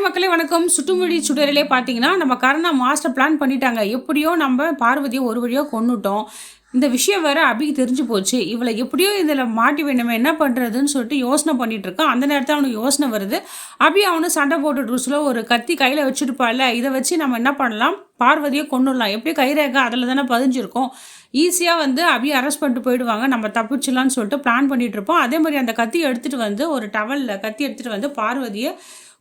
Hi மக்களே வணக்கம். சுட்டுமுடி சுடரிலே பார்த்தீங்கன்னா, நம்ம கருணா மாஸ்டர் பிளான் பண்ணிட்டாங்க. எப்படியோ நம்ம பார்வதிய ஒரு வழியா கொன்னுட்டோம். இந்த விஷயம் வேற அபிக்கு தெரிஞ்சு போச்சு. இவள எப்படியோ இதில மாட்டி வேணுமே என்ன பண்ணுறதுன்னு சொல்லிட்டு யோசனை பண்ணிட்டு இருக்கான். அந்த நேரத்தில அவனுக்கு யோசனை வருது. அபி அவனும் சண்டை போட்டுட்டு ஒரு கத்தி கையில வச்சுருப்பாள்ல, இத வச்சு நம்ம என்ன பண்ணலாம், பார்வதிய கொன்னுடலாம். எப்படியும் கைரேகை அதில தானே பதிஞ்சிருக்கும். ஈஸியா அபிய அரெஸ்ட் பண்ணிட்டு போயிடுவாங்க. நம்ம தப்பிச்சிடலாம்னு சொல்லிட்டு பிளான் பண்ணிட்டு இருப்போம். அதே மாரி அந்த கத்திய எடுத்துட்டு ஒரு டவல்ல கத்தி எடுத்துட்டு பார்வதிய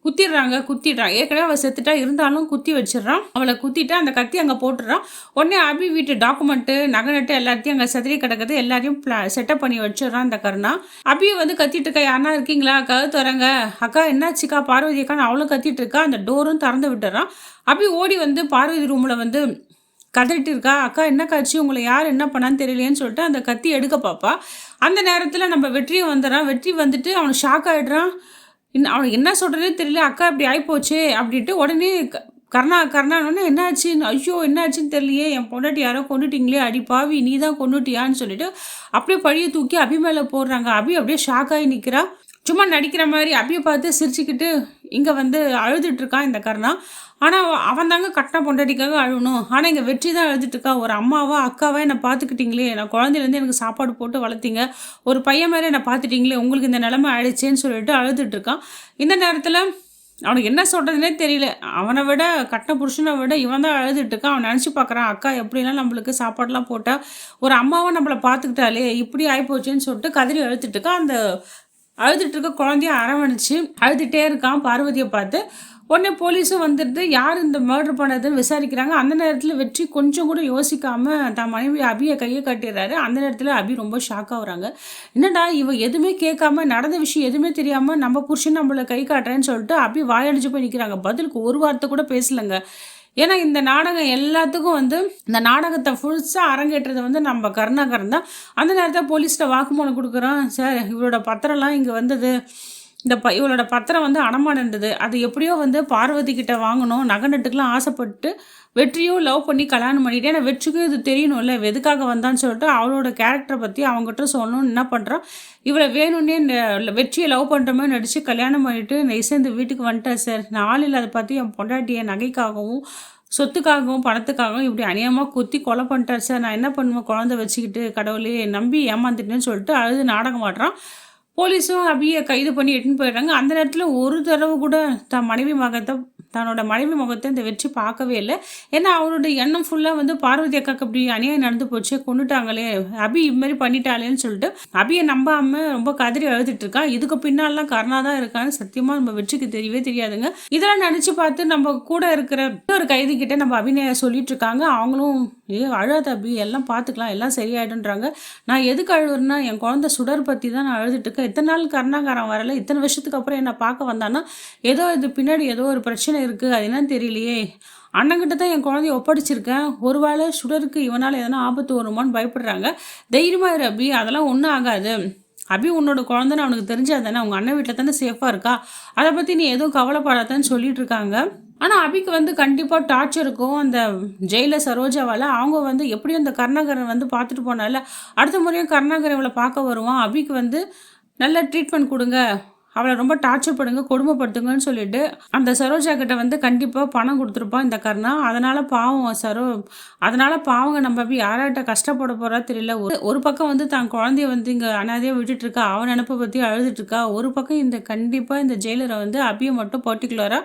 குத்திடுறான். ஏற்கனவே அவள் செத்துட்டா இருந்தாலும் குத்தி வச்சிடறான். அவளை குத்திட்டு அந்த கத்தி அங்கே போட்டுடுறான். உடனே அபி வீட்டு டாக்குமெண்ட்டு நகை நட்டு எல்லாத்தையும் அங்கே செதறி கிடக்குது. எல்லாத்தையும் செட்டப் பண்ணி வச்சிடறான் அந்த கருணா. அபியை கத்திட்டு இருக்கா. யாருனா இருக்கீங்களா, கதவு தரங்க, அக்கா என்னாச்சுக்கா, பார்வதி அக்கான்னு அவளும் கத்திட்டு இருக்கா. அந்த டோரும் திறந்து விட்டுறான். அபி ஓடி பார்வதி ரூமில் கதறிட்டு இருக்கா. அக்கா என்ன காட்சி, உங்களை யார் என்ன பண்ணான்னு தெரியலையேன்னு சொல்லிட்டு அந்த கத்தி எடுக்க பார்ப்பா. அந்த நேரத்தில் நம்ம வெற்றியும் வந்துடுறான். வெற்றி வந்துட்டு அவனுக்கு ஷாக் ஆகிடுறான். அவனுக்கு என்ன சொல்கிறதே தெரியல. அக்கா இப்படி ஆகிப்போச்சே அப்படின்ட்டு உடனே கர்ணான்னு என்னாச்சு, ஐயோ என்னாச்சுன்னு தெரியலையே, என் பொண்டாட்டி யாரோ கொண்டுட்டிங்களே, அடி பாவி நீ தான் கொண்டுட்டியான்னு சொல்லிட்டு அப்படியே பழியை தூக்கி அபி மேலே போடுறாங்க. அபி அப்படியே ஷாக் ஆகி நிற்கிறா. சும்மா நடிக்கிற மாதிரி அபியை பார்த்து சிரிச்சுக்கிட்டு இங்கே அழுதுட்டு இருக்கான் இந்த கர்ணா. ஆனால் அவன் தாங்க கட்டின பொண்டாட்டிக்காக அழுகணும். ஆனால் இங்கே வெற்றி தான் அழுதுட்டுருக்கா. ஒரு அம்மாவா அக்காவா என்னை பார்த்துக்கிட்டீங்களே, நான் குழந்தையிலேருந்து எனக்கு சாப்பாடு போட்டு வளர்த்தீங்க, ஒரு பையன் மாதிரி என்னை பார்த்துட்டிங்களே, உங்களுக்கு இந்த நிலைமை ஆயிடுச்சேன்னு சொல்லிட்டு அழுதுட்டுருக்கான். இந்த நேரத்தில் அவனுக்கு என்ன சொல்கிறதுனே தெரியல. அவனை விட கட்டின புருஷனை விட இவன் தான் அழுதுட்டுருக்கான். அவன் நினச்சி பார்க்குறான், அக்கா எப்படிலாம் நம்மளுக்கு சாப்பாடெலாம் போட்டால் ஒரு அம்மாவை நம்மளை பார்த்துக்கிட்டாலே இப்படி ஆகிப்போச்சுன்னு சொல்லிட்டு கதறி அழுதுட்டுருக்கான். அந்த அழுதுட்டு இருக்க குழந்தைய அரவணைச்சு அழுதுகிட்டே இருக்கான் பார்வதியை பார்த்து. உடனே போலீஸும் வந்துட்டு யார் இந்த மர்டர் பண்ணதுன்னு விசாரிக்கிறாங்க. அந்த நேரத்தில் வெற்றி கொஞ்சம் கூட யோசிக்காமல் தான் மனைவி அபியை கையை கட்டிடுறாரு. அந்த நேரத்தில் அபி ரொம்ப ஷாக் ஆகுறாங்க. என்னடா இவ எதுவுமே கேட்காம, நடந்த விஷயம் எதுவுமே தெரியாமல் நம்ம புருஷன் நம்மளை கை காட்டுறேன்னு சொல்லிட்டு அபி வாயடிச்சு போய் நிற்கிறாங்க. பதிலுக்கு ஒரு வார்த்தை கூட பேசலைங்க. ஏன்னா இந்த நாடகம் எல்லாத்துக்கும் இந்த நாடகத்தை ஃபுல்ஸாக அரங்கேற்றது நம்ம கருணாகரன் தான். அந்த நேரத்தில் போலீஸ்கிட்ட வாக்குமூலம் கொடுக்குறோம். சார் இவரோட பத்திரம்லாம் இங்கே இவளோட பத்திரம் அடமானம் இருந்தது. அது எப்படியோ பார்வதி கிட்ட வாங்கணும். நகை நட்டுக்கெலாம் ஆசைப்பட்டு வெற்றியும் லவ் பண்ணி கல்யாணம் பண்ணிட்டு, ஏன்னா வெற்றிக்கும் இது தெரியணும்ல எதுக்காக வந்தான்னு சொல்லிட்டு அவளோட கேரக்டரை பற்றி அவங்ககிட்ட சொல்லணும்னு என்ன பண்ணுறான், இவளை வேணும்னே வெற்றியை லவ் பண்ணுற மாதிரி நடித்து கல்யாணம் பண்ணிவிட்டு நெய்சேர்ந்து வீட்டுக்கு வந்துட்டேன் சார். நான் ஆள் இல்லாத பார்த்து என் பொண்டாட்டியை நகைக்காகவும் சொத்துக்காகவும் பணத்துக்காகவும் இப்படி அநியமாக குத்தி கொலை பண்ணிட்டார் சார். நான் என்ன பண்ணுவேன், குழந்தை வச்சுக்கிட்டு கடவுளே நம்பி ஏமாந்துட்டேன்னு சொல்லிட்டு அழுது நாடகம் ஆடுறான். போலீஸும் அபியை கைது பண்ணி எட்டுன்னு போயிடுறாங்க. அந்த நேரத்தில் ஒரு தடவை கூட தன்னோட மனைவி முகத்தை இந்த வெற்றி பார்க்கவே இல்லை. ஏன்னா அவருடைய எண்ணம் ஃபுல்லாக பார்வதி அக்காக்கு அப்படி அநியாயம் நடந்து போச்சு, கொண்டுட்டாங்களே, அபி இதுமாரி பண்ணிட்டாளேன்னு சொல்லிட்டு அபியை நம்பாமல் ரொம்ப கதறி அழுதுட்டு இருக்கா. இதுக்கு பின்னாலாம் கருணா தான் இருக்கான்னு சத்தியமாக நம்ம வெற்றிக்கு தெரியவே தெரியாதுங்க. இதெல்லாம் நினச்சி பார்த்து நம்ம கூட இருக்கிற ஒரு கைது கிட்ட நம்ம அபிநய சொல்லிட்டு இருக்காங்க. அவங்களும் அழாத அபி, எல்லாம் பார்த்துக்கலாம், எல்லாம் சரியாயிடுன்றாங்க. நான் எதுக்கு அழுவுறேன்னா, என் குழந்தை சுடர் பற்றி தான் நான் அழுதுட்டு இருக்கேன். இத்தனை நாள் கருணாகரன் வரல, இத்தனை வருஷத்துக்கு அப்புறம் என்னை பார்க்க வந்தான்னா ஏதோ இது பின்னாடி ஏதோ ஒரு பிரச்சனை இருக்குது, அது என்னன்னு தெரியலையே. அண்ணங்கிட்ட தான் என் குழந்தைய ஒப்படைச்சிருக்கேன். ஒருவேளை சுடருக்கு இவனால் எதனா ஆபத்து வருமானு பயப்படுறாங்க. தைரியமாக இரு அபி, அதெல்லாம் ஒன்றும் ஆகாது. அபி உன்னோட குழந்தைன்னு அவனுக்கு தெரிஞ்சால் தானே, அவங்க அண்ணன் வீட்டில் தானே சேஃபாக இருக்கா, அதை பற்றி நீ எதுவும் கவலைப்படாதான்னு சொல்லிட்டு இருக்காங்க. ஆனால் அபிக்கு கண்டிப்பாக டார்ச்சர் இருக்கும். அந்த ஜெயிலில் சரோஜாவால் அவங்க எப்படியும் அந்த கருணாகரன் பார்த்துட்டு போனால அடுத்த முறையும் கருணாகரன் இவளை பார்க்க வருவான். அபிக்கு நல்ல ட்ரீட்மெண்ட் கொடுங்க, அவளை ரொம்ப டார்ச்சர் பண்ணுங்க, கொடுமைப்படுத்துங்கன்னு சொல்லிட்டு அந்த சரோஜா கிட்ட கண்டிப்பாக பணம் கொடுத்துருப்பான் இந்த கருணா. அதனால் பாவங்க நம்ம அபி யார்கிட்ட கஷ்டப்பட போகிறா தெரியல. ஒரு பக்கம் தான் குழந்தைய இங்கே அனாதையாக விட்டுட்டு இருக்கா, அவன் நினப்பை பற்றி அழுதுட்டு இருக்கா. ஒரு பக்கம் கண்டிப்பாக இந்த ஜெயிலரை அபியை மட்டும் பர்டிகுலராக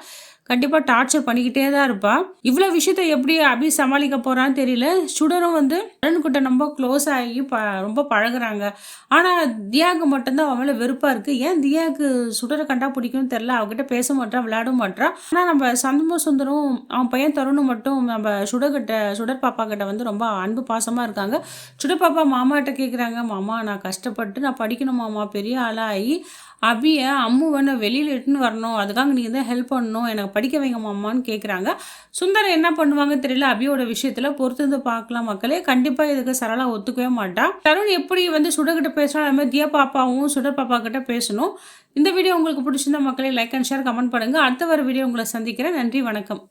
கண்டிப்பாக டார்ச்சர் பண்ணிக்கிட்டே தான் இருப்பா. இவ்வளோ விஷயத்த எப்படி அபி சமாளிக்க போகிறான்னு தெரியல. சுடரும் அருண்கிட்ட ரொம்ப க்ளோஸ் ஆகி ரொம்ப பழகுறாங்க. ஆனால் தியாவுக்கு மட்டும்தான் அவன் மேலே வெறுப்பாக இருக்குது. ஏன் தியாவுக்கு சுடரை கண்டா பிடிக்கும்னு தெரில. அவகிட்ட பேச மாட்டான், விளையாட மாட்டான். ஆனால் நம்ம சந்தம சுந்தரம் அவன் பையன் தருணும் மட்டும் நம்ம சுடர் பாப்பா கிட்ட ரொம்ப அன்பு பாசமாக இருக்காங்க. சுடர் பாப்பா மாமாட்ட கேட்குறாங்க, மாமா நான் கஷ்டப்பட்டு நான் படிக்கணும் மாமா, பெரிய ஆளாகி அபியை அம்முவனை வெளியில் இட்டுன்னு வரணும், அதுக்காக நீங்கள் தான் ஹெல்ப் பண்ணணும், எனக்கு படிக்க வைங்க மாமான்னு கேட்குறாங்க. சுந்தரம் என்ன பண்ணுவாங்க தெரியல. அபியோட விஷயத்தில் பொறுத்து பார்க்கலாம் மக்களே. கண்டிப்பாக இதுக்கு சரளா ஒத்துக்கவே மாட்டா. தருண் எப்படி சுடர்கிட்ட பேசணும், அது மாதிரி தியா பாப்பாவும் சுடர் பாப்பா கிட்ட பேசணும். இந்த வீடியோ உங்களுக்கு பிடிச்சிருந்தா மக்களே லைக் அண்ட் ஷேர் கமெண்ட் பண்ணுங்கள். அடுத்த வர வீடியோ உங்களை சந்திக்கிறேன். நன்றி, வணக்கம்.